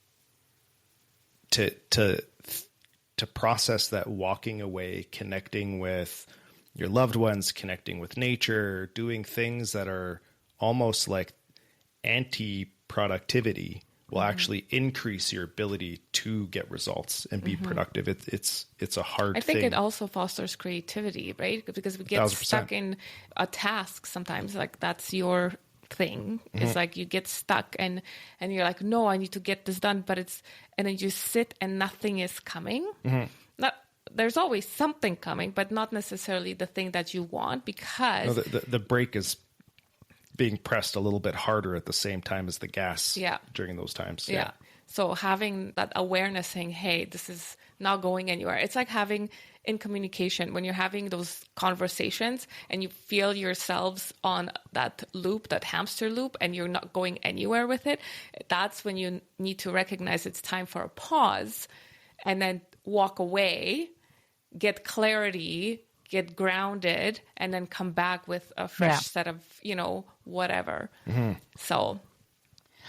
to process that, walking away, connecting with your loved ones, connecting with nature, doing things that are almost like anti-productivity will actually increase your ability to get results and be productive. It's a hard thing. I think it also fosters creativity, right? Because we get 1,000%. stuck in a task sometimes, like that's your thing. It's like you get stuck and you're like, no, I need to get this done, and then you sit and nothing is coming. There's always something coming, but not necessarily the thing that you want, because the brake is being pressed a little bit harder at the same time as the gas during those times. Yeah. So having that awareness saying, hey, this is not going anywhere. It's like having in communication, when you're having those conversations and you feel yourselves on that loop, that hamster loop, and you're not going anywhere with it. That's when you need to recognize it's time for a pause and then walk away, get clarity, get grounded, and then come back with a fresh set of, whatever. So,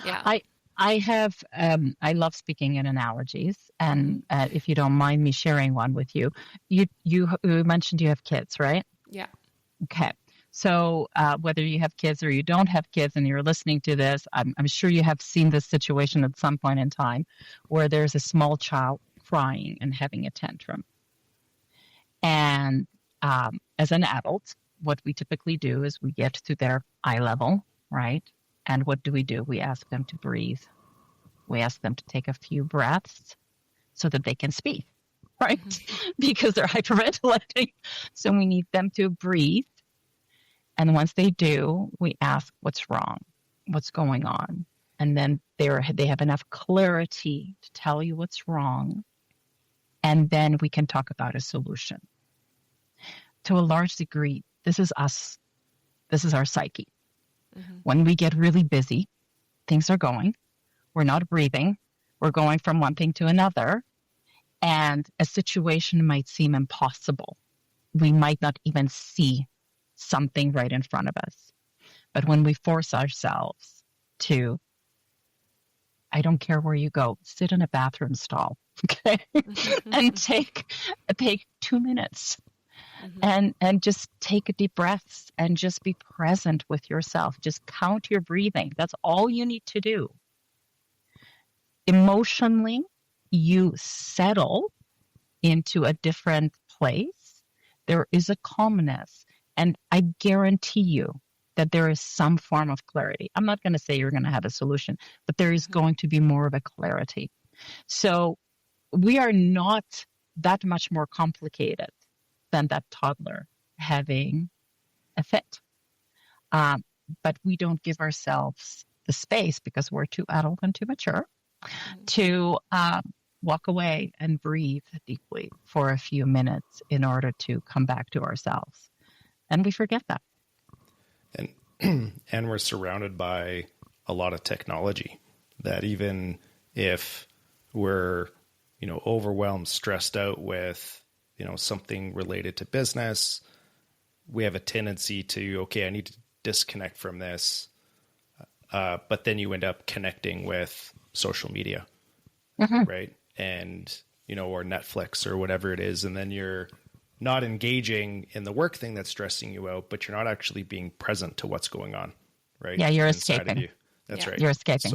yeah. I have, I love speaking in analogies, and if you don't mind me sharing one with you, you mentioned you have kids, right? Yeah. Okay. So whether you have kids or you don't have kids and you're listening to this, I'm sure you have seen this situation at some point in time where there's a small child crying and having a tantrum. And as an adult, what we typically do is we get to their eye level, right? And what do? We ask them to breathe. We ask them to take a few breaths so that they can speak, right? Because they're hyperventilating. So we need them to breathe. And once they do, we ask, what's wrong? What's going on? And then they have enough clarity to tell you what's wrong. And then we can talk about a solution. To a large degree, this is us. This is our psyche. When we get really busy, things are going. We're not breathing. We're going from one thing to another. And a situation might seem impossible. We might not even see something right in front of us. But when we force ourselves to I don't care where you go, sit in a bathroom stall, okay? And take 2 minutes and just take deep breaths and just be present with yourself. Just count your breathing. That's all you need to do. Emotionally, you settle into a different place. There is a calmness, and I guarantee you that there is some form of clarity. I'm not going to say you're going to have a solution, but there is going to be more of a clarity. So we are not that much more complicated than that toddler having a fit. But we don't give ourselves the space because we're too adult and too mature to walk away and breathe deeply for a few minutes in order to come back to ourselves. And we forget that. And we're surrounded by a lot of technology that even if we're, overwhelmed, stressed out with, something related to business, we have a tendency to, okay, I need to disconnect from this. But then you end up connecting with social media, right? And, or Netflix or whatever it is. And then you're not engaging in the work thing that's stressing you out, but you're not actually being present to what's going on, right? Yeah, you're inside escaping. of you. That's right. You're escaping.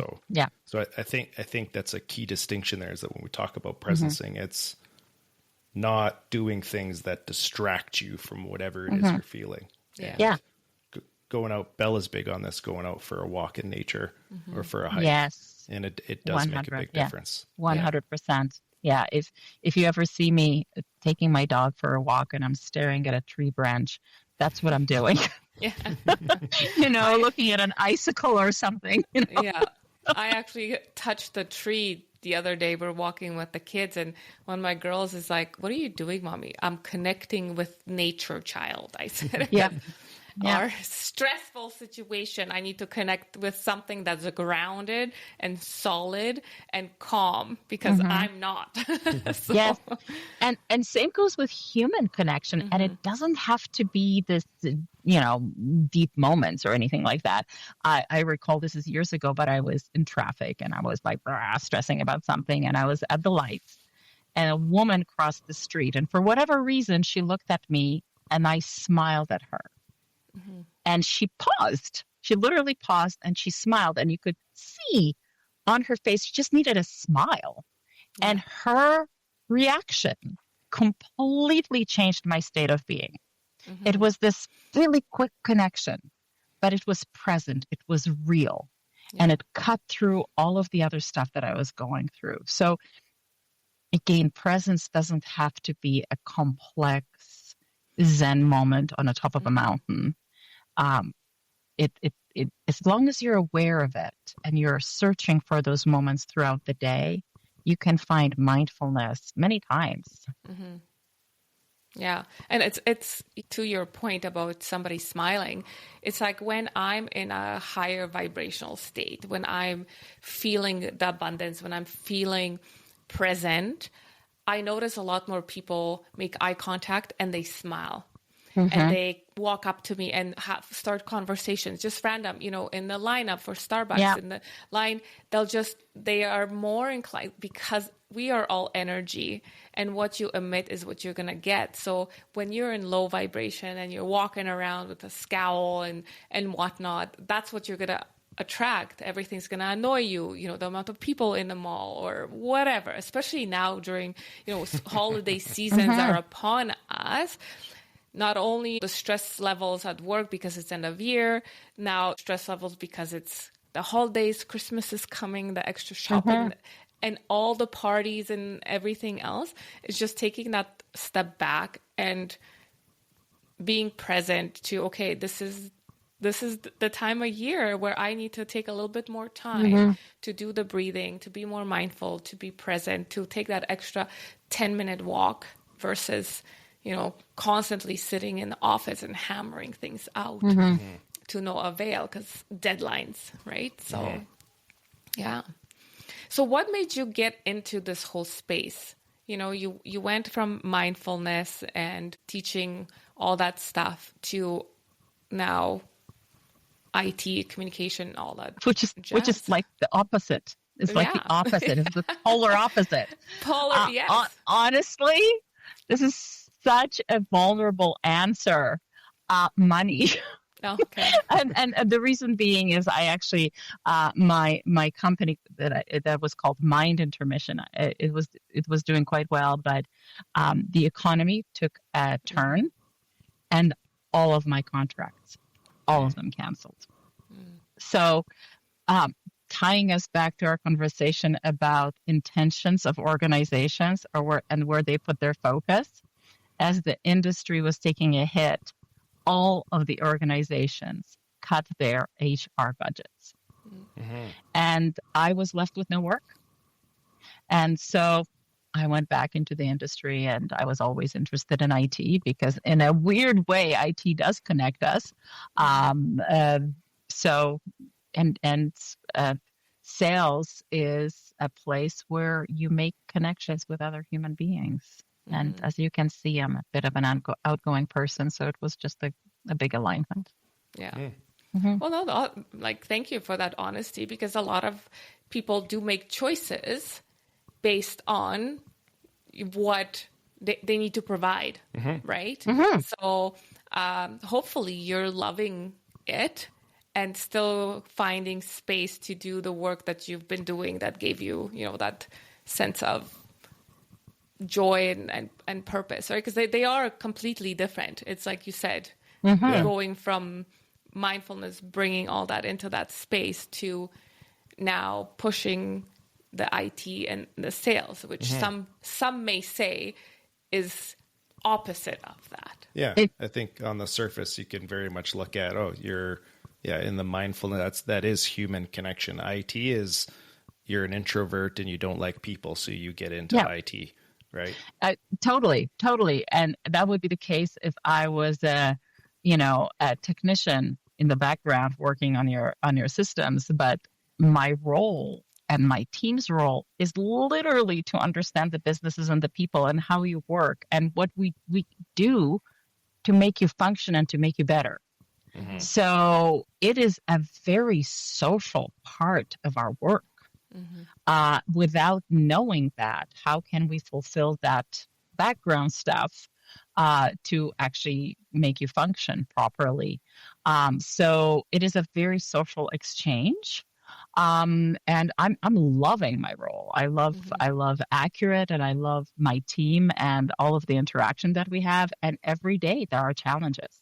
So I think that's a key distinction there, is that when we talk about presencing, it's not doing things that distract you from whatever it is you're feeling. Yeah. Going out, Bella's big on this, going out for a walk in nature or for a hike. Yes. And it does make a big difference. 100%. Yeah. If you ever see me taking my dog for a walk and I'm staring at a tree branch, that's what I'm doing. Yeah. Looking at an icicle or something. Yeah. I actually touched the tree the other day. We're walking with the kids, and one of my girls is like, "What are you doing, Mommy?" "I'm connecting with nature, child," I said. Yeah. Our stressful situation, I need to connect with something that's grounded and solid and calm, because I'm not. So. Yes. And same goes with human connection. And it doesn't have to be this, deep moments or anything like that. I recall, this is years ago, but I was in traffic and I was like stressing about something, and I was at the lights and a woman crossed the street, and for whatever reason, she looked at me and I smiled at her. And she paused. She literally paused and she smiled. And you could see on her face, she just needed a smile. Yeah. And her reaction completely changed my state of being. It was this really quick connection, but it was present. It was real. Yeah. And it cut through all of the other stuff that I was going through. So again, presence doesn't have to be a complex Zen moment on the top of a mountain. As long as you're aware of it and you're searching for those moments throughout the day, you can find mindfulness many times. Yeah. And it's to your point about somebody smiling. It's like when I'm in a higher vibrational state, when I'm feeling the abundance, when I'm feeling present, I notice a lot more people make eye contact and they smile. And they walk up to me and start conversations, just random, in the lineup for Starbucks, in the line, they are more inclined, because we are all energy, and what you emit is what you're going to get. So when you're in low vibration and you're walking around with a scowl and whatnot, that's what you're going to attract. Everything's going to annoy you, the amount of people in the mall or whatever, especially now during, holiday seasons are upon us. Not only the stress levels at work because it's end of year, now stress levels because it's the holidays, Christmas is coming, the extra shopping, and all the parties and everything else. It's just taking that step back and being present to, okay, this is the time of year where I need to take a little bit more time to do the breathing, to be more mindful, to be present, to take that extra 10-minute walk versus constantly sitting in the office and hammering things out to no avail because deadlines, right? So, yeah. So what made you get into this whole space? You went from mindfulness and teaching all that stuff to now IT, communication, all that. Which is like the opposite. It's like the opposite. It's the polar opposite. Yes. Honestly, this is such a vulnerable answer. Money. Okay. and the reason being is I actually my company that was called Mind Intermission. It was doing quite well, but the economy took a turn, and all of my contracts, all of them canceled. So, tying us back to our conversation about intentions of organizations or where they put their focus, as the industry was taking a hit, all of the organizations cut their HR budgets. And I was left with no work. And so I went back into the industry, and I was always interested in IT because in a weird way, IT does connect us. Sales is a place where you make connections with other human beings. And as you can see, I'm a bit of an outgoing person, so it was just a big alignment. Yeah. Well, no, thank you for that honesty, because a lot of people do make choices based on what they need to provide, right? So hopefully you're loving it and still finding space to do the work that you've been doing that gave you, that sense of joy and purpose, right? Because they are completely different. It's like you said, going from mindfulness, bringing all that into that space to now pushing the IT and the sales, which some may say is opposite of that. Yeah, I think on the surface you can very much look at, you're in the mindfulness, that is human connection. IT is you're an introvert and you don't like people, so you get into IT. Right. Totally. And that would be the case if I was a technician in the background working on your systems. But my role and my team's role is literally to understand the businesses and the people and how you work and what we do to make you function and to make you better. So it is a very social part of our work. Without knowing that, how can we fulfill that background stuff to actually make you function properly? So it is a very social exchange, and I'm loving my role. I love Accurate, and I love my team and all of the interaction that we have. And every day there are challenges.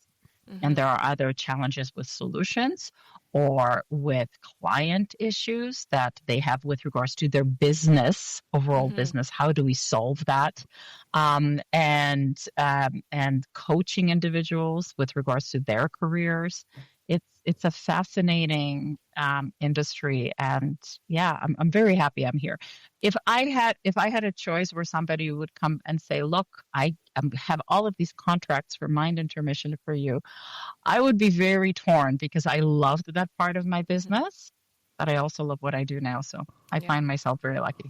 And there are other challenges with solutions or with client issues that they have with regards to their business, overall business. How do we solve that? And coaching individuals with regards to their careers. It's a fascinating industry, and I'm very happy I'm here. If I had a choice where somebody would come and say, "Look, I have all of these contracts for Mind Intermission for you," I would be very torn because I loved that part of my business, but I also love what I do now. So I find myself very lucky.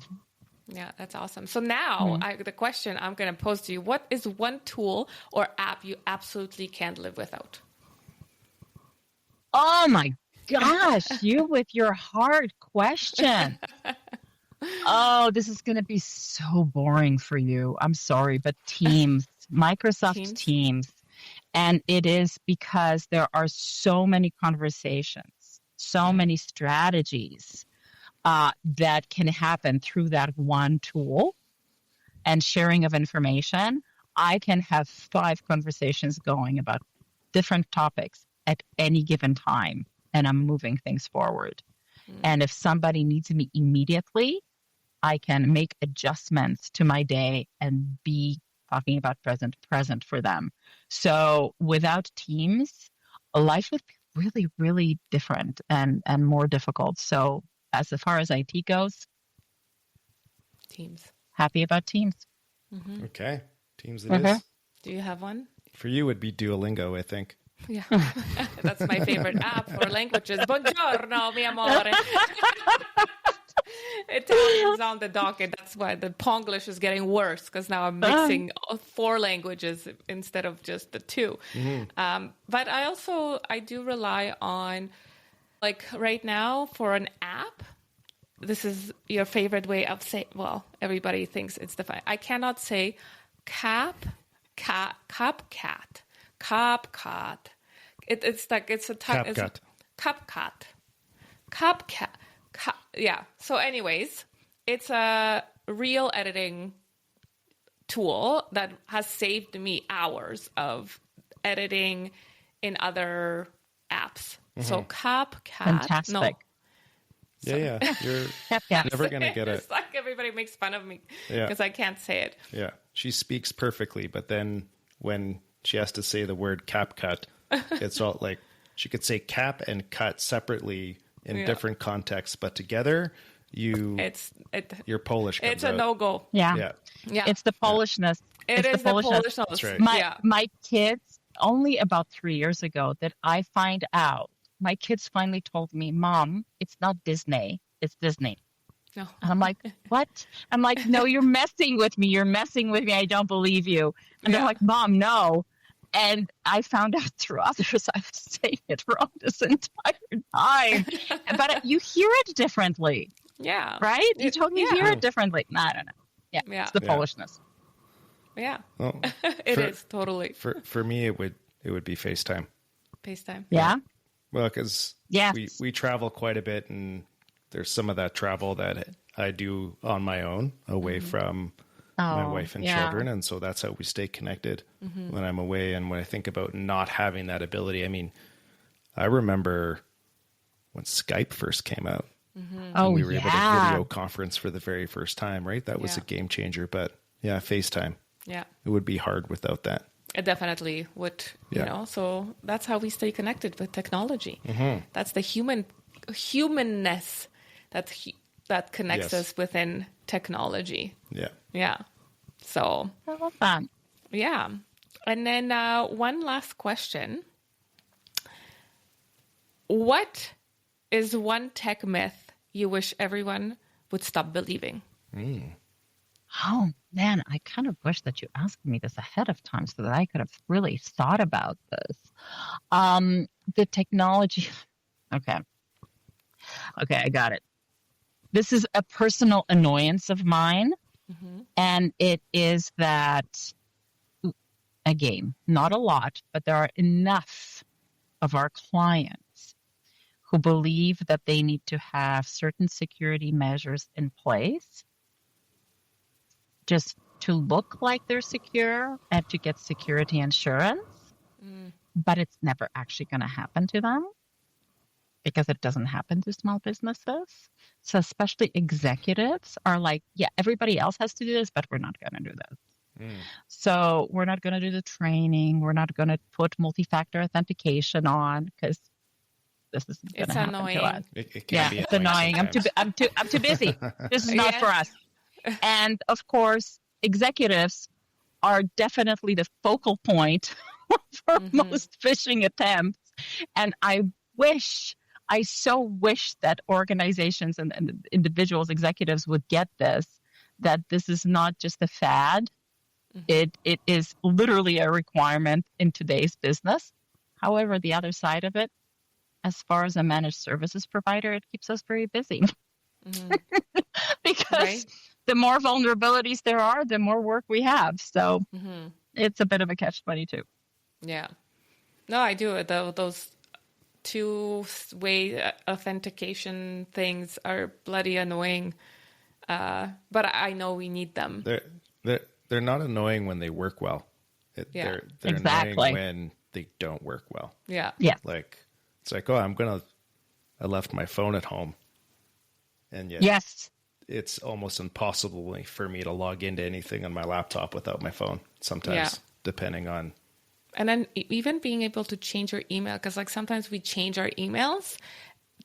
Yeah, that's awesome. So now the question I'm going to pose to you: what is one tool or app you absolutely can't live without? Oh my gosh, you with your hard question. Oh, this is going to be so boring for you. I'm sorry, but Teams, Microsoft Teams. And it is because there are so many conversations, so many strategies that can happen through that one tool and sharing of information. I can have 5 conversations going about different topics at any given time, and I'm moving things forward. And if somebody needs me immediately, I can make adjustments to my day and be talking about present for them. So without Teams, life would be really, really different and more difficult. So as far as IT goes, Teams. Happy about Teams. Okay. Teams it is. Do you have one? For you, it would be Duolingo, I think. Yeah, that's my favorite app for languages. Buongiorno, mi amore. Italian's on the docket. That's why the Ponglish is getting worse, because now I'm mixing 4 languages instead of just the 2. But I do rely on, like right now for an app, this is your favorite way of saying, well, everybody thinks it's the fine. I cannot say cop cat. It's like, it's a tongue. Cup cat. Yeah. So anyways, it's a real editing tool that has saved me hours of editing in other apps. So Cup cat. Fantastic. No. Yeah. You're never going to get it. It's like everybody makes fun of me because I can't say it. Yeah. She speaks perfectly, but then when she has to say the word cap cut, it's all like she could say cap and cut separately in different contexts, but together you're Polish. It's a no-go. Yeah. It's the Polishness. It's the Polishness. That's right. My kids, only about 3 years ago that I find out, my kids finally told me, Mom, it's not Disney, it's Disney. No. And I'm like, what? I'm like, no, you're messing with me. You're messing with me. I don't believe you. And they're like, Mom, no. And I found out through others I was saying it wrong this entire time. But you hear it differently. Yeah. Right? You totally hear it differently. No, I don't know. Yeah. It's the Polishness. Yeah. Well, it is totally. For me, it would be FaceTime. FaceTime. Yeah. Well, because we travel quite a bit, and there's some of that travel that I do on my own, away from my wife and children, and so that's how we stay connected when I'm away. And when I think about not having that ability, I mean, I remember when Skype first came out. Oh, we were able to video conference for the very first time, right? That was a game changer. But FaceTime. Yeah, it would be hard without that. It definitely would, you know. So that's how we stay connected with technology. That's the humanness that connects us within technology. Yeah. So I love that. Yeah. And then one last question. What is one tech myth you wish everyone would stop believing? Oh, man, I kind of wish that you asked me this ahead of time so that I could have really thought about this. The technology. Okay, I got it. This is a personal annoyance of mine. And it is that, again, not a lot, but there are enough of our clients who believe that they need to have certain security measures in place just to look like they're secure and to get security insurance. But it's never actually going to happen to them because it doesn't happen to small businesses. So especially executives are like, yeah, everybody else has to do this, but we're not going to do this. So we're not going to do the training. We're not going to put multi-factor authentication on because this isn't going to happen to us. It can be it's annoying. I'm too busy. This is not for us. And of course, executives are definitely the focal point for most phishing attempts. And I so wish that organizations and individuals, executives would get this, that this is not just a fad. It is literally a requirement in today's business. However, the other side of it, as far as a managed services provider, it keeps us very busy. Because the more vulnerabilities there are, the more work we have. So it's a bit of a catch-22. Yeah. No, I do. Those two-way authentication things are bloody annoying. But I know we need them. They're not annoying when they work well. They're annoying when they don't work well. Yeah. Like, it's like, I left my phone at home. And yet it's almost impossible for me to log into anything on my laptop without my phone sometimes, depending on. And then even being able to change your email, because like sometimes we change our emails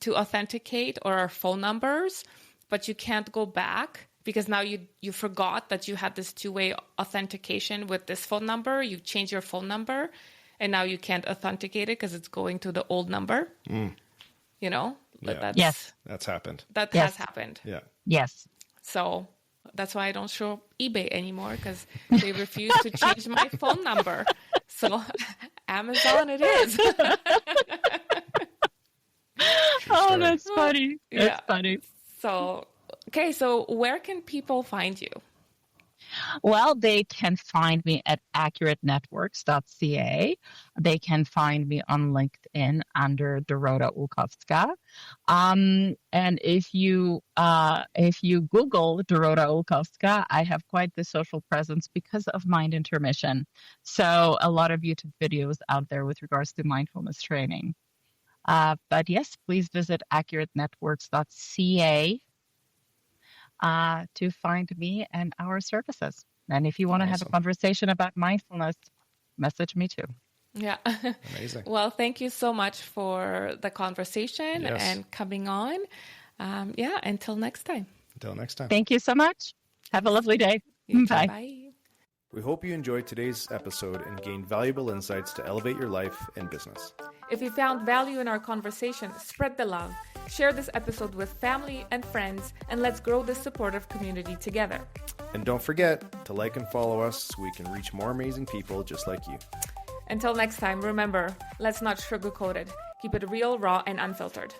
to authenticate or our phone numbers, but you can't go back because now you forgot that you had this two-way authentication with this phone number. You change your phone number and now you can't authenticate it because it's going to the old number. You know? That's happened. That has happened. Yeah. Yes. So that's why I don't show eBay anymore because they refuse to change my phone number. So Amazon it is. Oh, that's funny. That's funny. So Okay, so where can people find you? Well, they can find me at accuratenetworks.ca. They can find me on LinkedIn under Dorota Ulkowska. And if you Google Dorota Ulkowska, I have quite the social presence because of Mind Intermission. So a lot of YouTube videos out there with regards to mindfulness training. But yes, please visit accuratenetworks.ca to find me and our services. And if you want to have a conversation about mindfulness, message me too. Yeah. Amazing. Well, thank you so much for the conversation and coming on. Until next time. Until next time. Thank you so much. Have a lovely day. Bye. Bye. We hope you enjoyed today's episode and gained valuable insights to elevate your life and business. If you found value in our conversation, spread the love. Share this episode with family and friends, and let's grow this supportive community together. And don't forget to like and follow us so we can reach more amazing people just like you. Until next time, remember, let's not sugarcoat it. Keep it real, raw, and unfiltered.